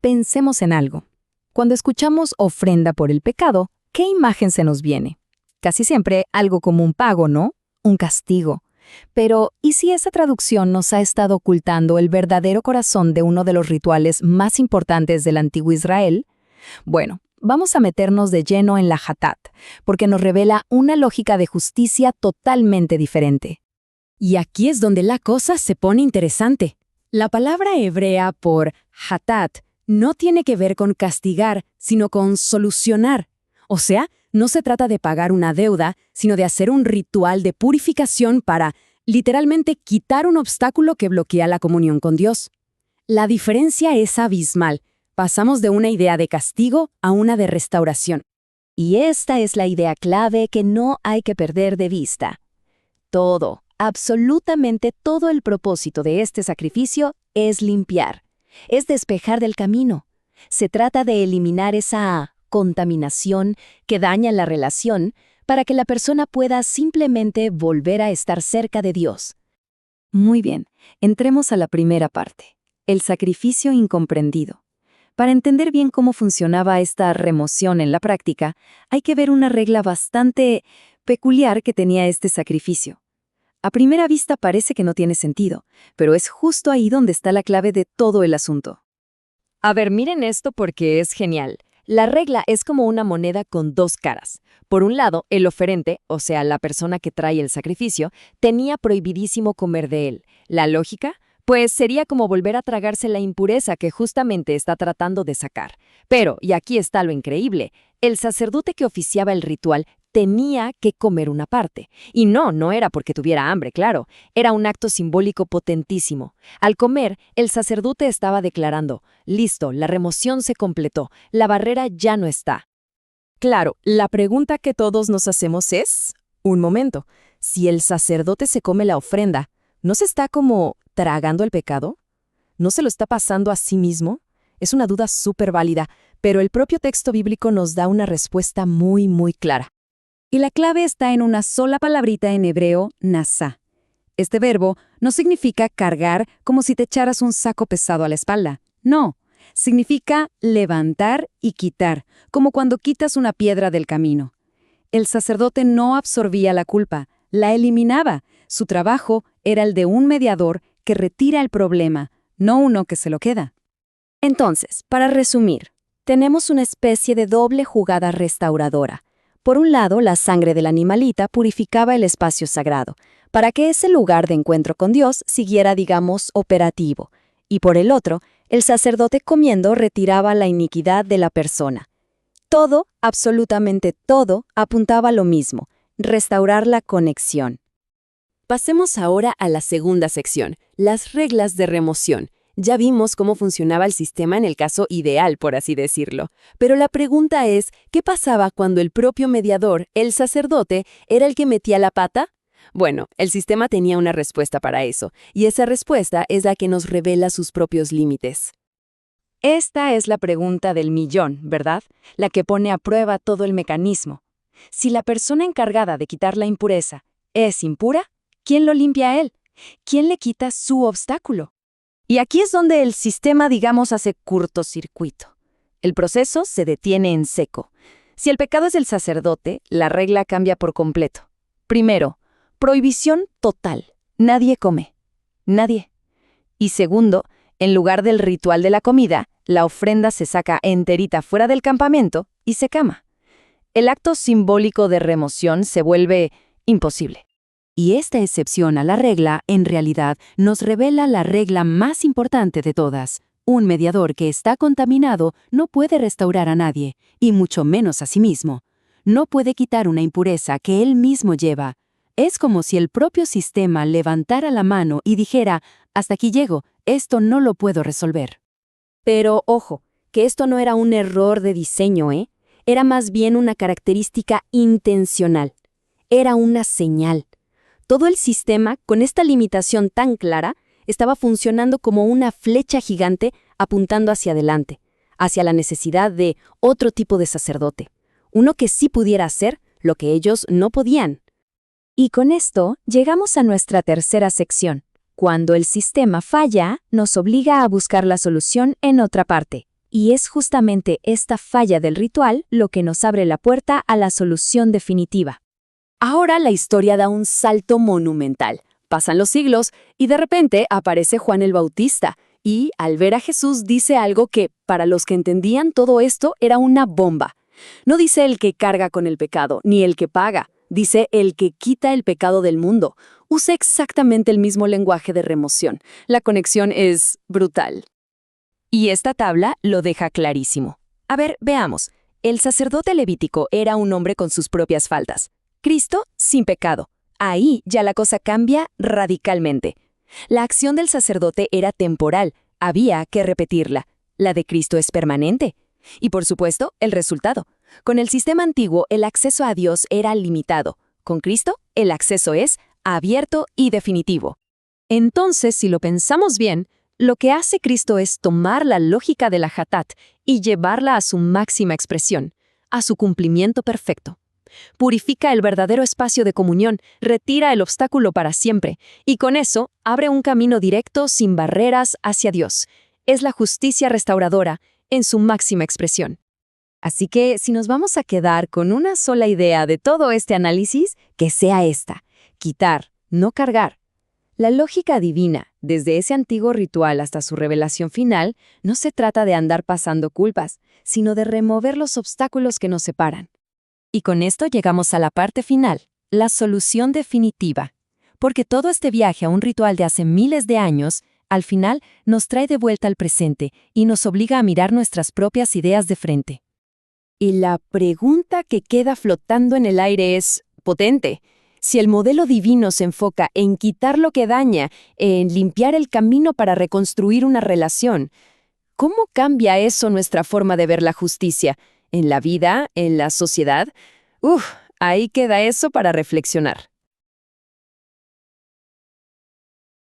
Pensemos en algo. Cuando escuchamos ofrenda por el pecado, ¿qué imagen se nos viene? Casi siempre algo como un pago, ¿no? Un castigo. Pero, ¿y si esa traducción nos ha estado ocultando el verdadero corazón de uno de los rituales más importantes del antiguo Israel? Bueno, vamos a meternos de lleno en la Hatat, porque nos revela una lógica de justicia totalmente diferente. Y aquí es donde la cosa se pone interesante. La palabra hebrea por hatat no tiene que ver con castigar, sino con solucionar. O sea, no se trata de pagar una deuda, sino de hacer un ritual de purificación para, literalmente, quitar un obstáculo que bloquea la comunión con Dios. La diferencia es abismal. Pasamos de una idea de castigo a una de restauración. Y esta es la idea clave que no hay que perder de vista. Todo, absolutamente todo el propósito de este sacrificio es limpiar, es despejar del camino. Se trata de eliminar esa contaminación que daña la relación para que la persona pueda simplemente volver a estar cerca de Dios. Muy bien, entremos a la primera parte, el sacrificio incomprendido. Para entender bien cómo funcionaba esta remoción en la práctica, hay que ver una regla bastante peculiar que tenía este sacrificio. A primera vista parece que no tiene sentido, pero es justo ahí donde está la clave de todo el asunto. A ver, miren esto porque es genial. La regla es como una moneda con dos caras. Por un lado, el oferente, o sea, la persona que trae el sacrificio, tenía prohibidísimo comer de él. ¿La lógica? Pues sería como volver a tragarse la impureza que justamente está tratando de sacar. Pero, y aquí está lo increíble, el sacerdote que oficiaba el ritual tenía que comer una parte. Y no era porque tuviera hambre, claro. Era un acto simbólico potentísimo. Al comer, el sacerdote estaba declarando, listo, la remoción se completó, la barrera ya no está. Claro, la pregunta que todos nos hacemos es, un momento, si el sacerdote se come la ofrenda, ¿no se está como tragando el pecado? ¿No se lo está pasando a sí mismo? Es una duda súper válida, pero el propio texto bíblico nos da una respuesta muy clara. Y la clave está en una sola palabrita en hebreo, nasá. Este verbo no significa cargar como si te echaras un saco pesado a la espalda. No, significa levantar y quitar, como cuando quitas una piedra del camino. El sacerdote no absorbía la culpa, la eliminaba. Su trabajo era el de un mediador que retira el problema, no uno que se lo queda. Entonces, para resumir, tenemos una especie de doble jugada restauradora. Por un lado, la sangre del animalita purificaba el espacio sagrado, para que ese lugar de encuentro con Dios siguiera, digamos, operativo. Y por el otro, el sacerdote comiendo retiraba la iniquidad de la persona. Todo, absolutamente todo, apuntaba a lo mismo, restaurar la conexión. Pasemos ahora a la segunda sección, las reglas de remoción. Ya vimos cómo funcionaba el sistema en el caso ideal, por así decirlo. Pero la pregunta es, ¿qué pasaba cuando el propio mediador, el sacerdote, era el que metía la pata? Bueno, el sistema tenía una respuesta para eso, y esa respuesta es la que nos revela sus propios límites. Esta es la pregunta del millón, ¿verdad? La que pone a prueba todo el mecanismo. Si la persona encargada de quitar la impureza es impura, ¿quién lo limpia a él? ¿Quién le quita su obstáculo? Y aquí es donde el sistema, digamos, hace cortocircuito. El proceso se detiene en seco. Si el pecado es del sacerdote, la regla cambia por completo. Primero, prohibición total. Nadie come. Nadie. Y segundo, en lugar del ritual de la comida, la ofrenda se saca enterita fuera del campamento y se quema. El acto simbólico de remoción se vuelve imposible. Y esta excepción a la regla, en realidad, nos revela la regla más importante de todas. Un mediador que está contaminado no puede restaurar a nadie, y mucho menos a sí mismo. No puede quitar una impureza que él mismo lleva. Es como si el propio sistema levantara la mano y dijera, hasta aquí llego, esto no lo puedo resolver. Pero, ojo, que esto no era un error de diseño, ¿eh? Era más bien una característica intencional. Era una señal. Todo el sistema, con esta limitación tan clara, estaba funcionando como una flecha gigante apuntando hacia adelante, hacia la necesidad de otro tipo de sacerdote, uno que sí pudiera hacer lo que ellos no podían. Y con esto llegamos a nuestra tercera sección. Cuando el sistema falla, nos obliga a buscar la solución en otra parte. Y es justamente esta falla del ritual lo que nos abre la puerta a la solución definitiva. Ahora la historia da un salto monumental. Pasan los siglos y de repente aparece Juan el Bautista y, al ver a Jesús, dice algo que, para los que entendían todo esto, era una bomba. No dice el que carga con el pecado, ni el que paga. Dice el que quita el pecado del mundo. Usa exactamente el mismo lenguaje de remoción. La conexión es brutal. Y esta tabla lo deja clarísimo. A ver, veamos. El sacerdote levítico era un hombre con sus propias faltas. Cristo sin pecado. Ahí ya la cosa cambia radicalmente. La acción del sacerdote era temporal, había que repetirla. La de Cristo es permanente. Y por supuesto, el resultado. Con el sistema antiguo, el acceso a Dios era limitado. Con Cristo, el acceso es abierto y definitivo. Entonces, si lo pensamos bien, lo que hace Cristo es tomar la lógica de la Hatat y llevarla a su máxima expresión, a su cumplimiento perfecto. Purifica el verdadero espacio de comunión, retira el obstáculo para siempre, y con eso abre un camino directo sin barreras hacia Dios. Es la justicia restauradora en su máxima expresión. Así que si nos vamos a quedar con una sola idea de todo este análisis, que sea esta: quitar, no cargar. La lógica divina, desde ese antiguo ritual hasta su revelación final, no se trata de andar pasando culpas, sino de remover los obstáculos que nos separan. Y con esto llegamos a la parte final, la solución definitiva. Porque todo este viaje a un ritual de hace miles de años, al final nos trae de vuelta al presente y nos obliga a mirar nuestras propias ideas de frente. Y la pregunta que queda flotando en el aire es potente. Si el modelo divino se enfoca en quitar lo que daña, en limpiar el camino para reconstruir una relación, ¿cómo cambia eso nuestra forma de ver la justicia? ¿En la vida? ¿En la sociedad? Ahí queda eso para reflexionar.